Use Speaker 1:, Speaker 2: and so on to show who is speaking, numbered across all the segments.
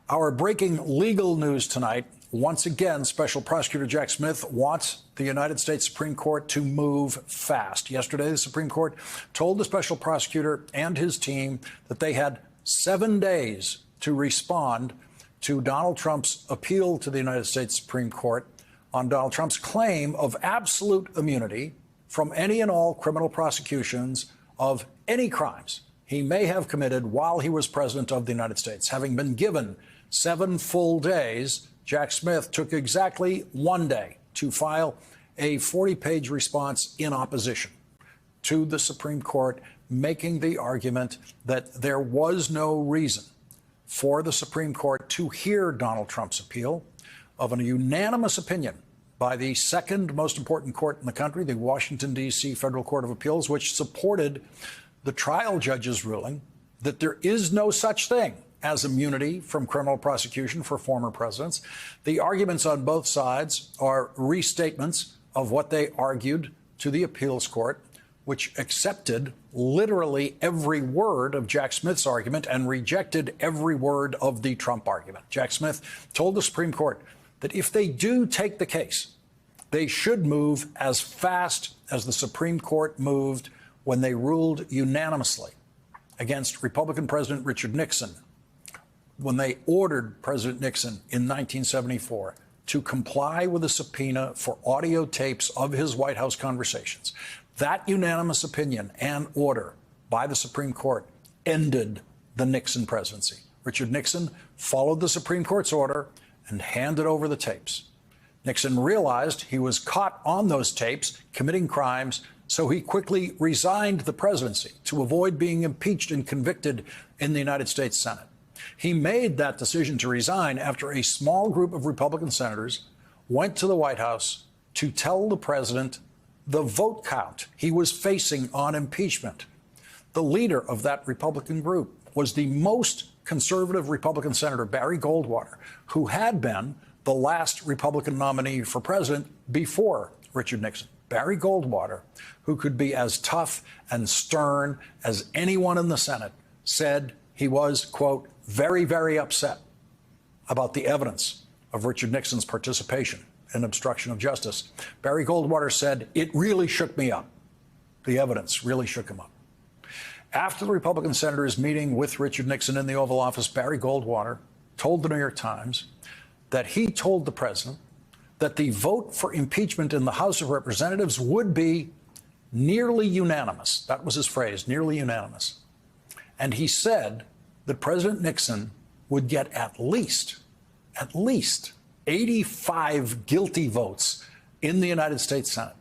Speaker 1: Our breaking legal news tonight. Once again, Special Prosecutor Jack Smith wants the United States Supreme Court to move fast. Yesterday, the Supreme Court told the special prosecutor and his team that they had 7 days to respond to Donald Trump's appeal to the United States Supreme Court on Donald Trump's claim of absolute immunity from any and all criminal prosecutions of any crimes he may have committed while he was president of the United States. Having been given 7 full days, Jack Smith took exactly 1 day to file a 40-page response in opposition to the Supreme Court, making the argument that there was no reason for the Supreme Court to hear Donald Trump's appeal of a unanimous opinion by the second most important court in the country, the Washington, D.C. Federal Court of Appeals, which supported the trial judge's ruling that there is no such thing as immunity from criminal prosecution for former presidents. The arguments on both sides are restatements of what they argued to the appeals court, which accepted literally every word of Jack Smith's argument and rejected every word of the Trump argument. Jack Smith told the Supreme Court that if they do take the case, they should move as fast as the Supreme Court moved when they ruled unanimously against Republican President Richard Nixon, when they ordered President Nixon in 1974 to comply with a subpoena for audio tapes of his White House conversations. That unanimous opinion and order by the Supreme Court ended the Nixon presidency. Richard Nixon followed the Supreme Court's order and handed over the tapes. Nixon realized he was caught on those tapes committing crimes, so he quickly resigned the presidency to avoid being impeached and convicted in the United States Senate. He made that decision to resign after a small group of Republican senators went to the White House to tell the president the vote count he was facing on impeachment. The leader of that Republican group was the most conservative Republican Senator Barry Goldwater, who had been the last Republican nominee for president before Richard Nixon. Barry Goldwater, who could be as tough and stern as anyone in the Senate, said he was, quote, very, very upset about the evidence of Richard Nixon's participation in obstruction of justice. Barry Goldwater said, it really shook me up. The evidence really shook him up. After the Republican senators meeting with Richard Nixon in the Oval Office, Barry Goldwater told the New York Times that he told the president that the vote for impeachment in the House of Representatives would be nearly unanimous. That was his phrase, nearly unanimous. And he said that President Nixon would get at least 85 guilty votes in the United States Senate.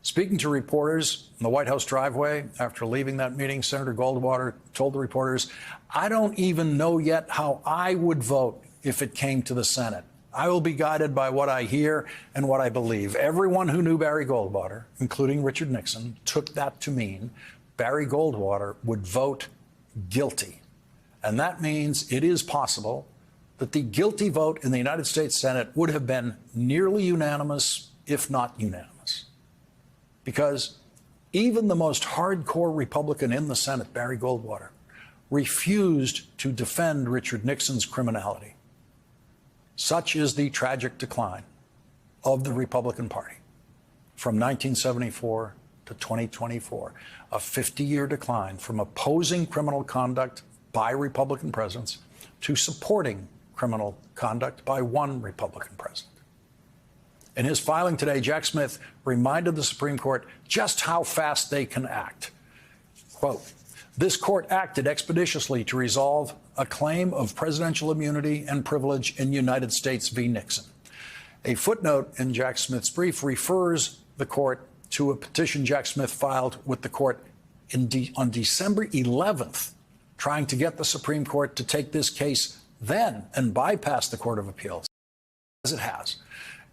Speaker 1: Speaking to reporters in the White House driveway after leaving that meeting, Senator Goldwater told the reporters, I don't even know yet how I would vote if it came to the Senate. I will be guided by what I hear and what I believe. Everyone who knew Barry Goldwater, including Richard Nixon, took that to mean Barry Goldwater would vote guilty. And that means it is possible that the guilty vote in the United States Senate would have been nearly unanimous, if not unanimous. Because even the most hardcore Republican in the Senate, Barry Goldwater, refused to defend Richard Nixon's criminality. Such is the tragic decline of the Republican Party from 1974 to 2024, a 50-year decline from opposing criminal conduct by Republican presidents to supporting criminal conduct by one Republican president. In his filing today, Jack Smith reminded the Supreme Court just how fast they can act. Quote, this court acted expeditiously to resolve a claim of presidential immunity and privilege in United States v. Nixon. A footnote in Jack Smith's brief refers the court to a petition Jack Smith filed with the court on December 11th, trying to get the Supreme Court to take this case then and bypass the Court of Appeals, as it has.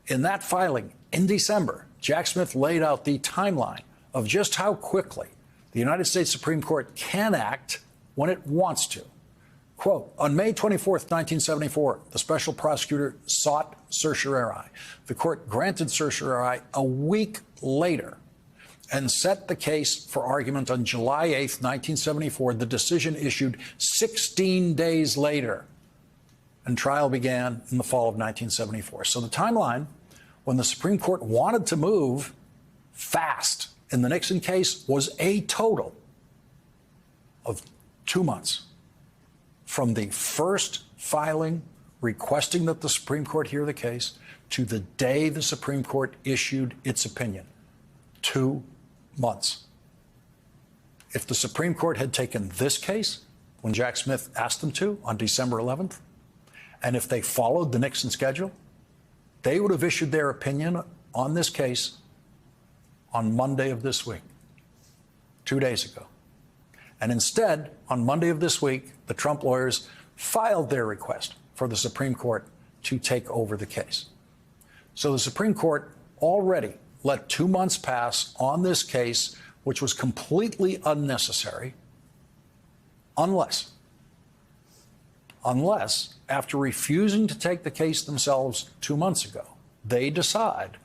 Speaker 1: In that filing in December, Jack Smith laid out the timeline of just how quickly the United States Supreme Court can act when it wants to. Quote, on May 24th, 1974, the special prosecutor sought certiorari. The court granted certiorari a week later and set the case for argument on July 8th, 1974. The decision issued 16 days later. and trial began in the fall of 1974. So the timeline, when the Supreme Court wanted to move fast in the Nixon case, was a total of 2 months from the first filing requesting that the Supreme Court hear the case to the day the Supreme Court issued its opinion. 2 months. If the Supreme Court had taken this case when Jack Smith asked them to on December 11th, and if they followed the Nixon schedule, they would have issued their opinion on this case on Monday of this week, 2 days ago. And instead, on Monday of this week, the Trump lawyers filed their request for the Supreme Court to take over the case. So the Supreme Court already let 2 months pass on this case, which was completely unnecessary, unless, after refusing to take the case themselves 2 months ago, they decide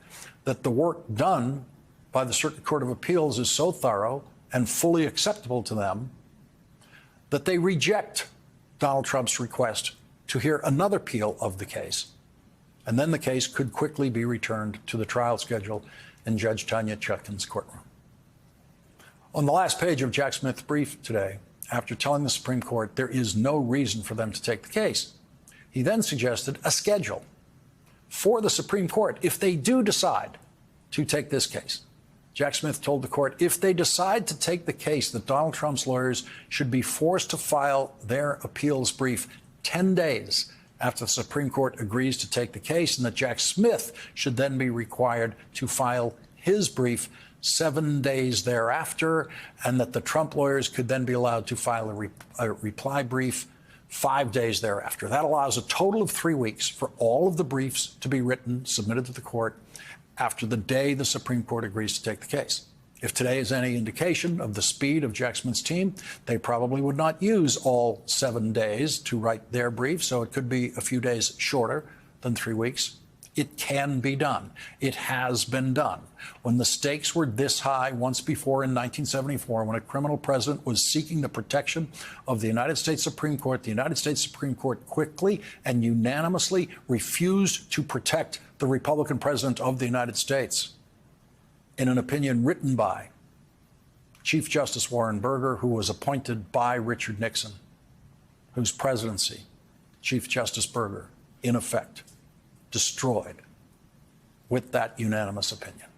Speaker 1: that the work done by the Circuit Court of Appeals is so thorough and fully acceptable to them that they reject Donald Trump's request to hear another appeal of the case. And then the case could quickly be returned to the trial schedule in Judge Tanya Chutkan's courtroom. On the last page of Jack Smith's brief today, after telling the Supreme Court there is no reason for them to take the case, he then suggested a schedule for the Supreme Court if they do decide to take this case. Jack Smith told the court if they decide to take the case, that Donald Trump's lawyers should be forced to file their appeals brief 10 days after the Supreme Court agrees to take the case, and that Jack Smith should then be required to file his brief 7 days thereafter, and that the Trump lawyers could then be allowed to file a reply brief 5 days thereafter. That allows a total of 3 weeks for all of the briefs to be written, submitted to the court, after the day the Supreme Court agrees to take the case. If today is any indication of the speed of Jack Smith's team, they probably would not use all 7 days to write their brief, so it could be a few days shorter than 3 weeks. It can be done. It has been done. When the stakes were this high once before in 1974, when a criminal president was seeking the protection of the United States Supreme Court, the United States Supreme Court quickly and unanimously refused to protect the Republican president of the United States in an opinion written by Chief Justice Warren Burger, who was appointed by Richard Nixon, whose presidency Chief Justice Burger, in effect, destroyed with that unanimous opinion.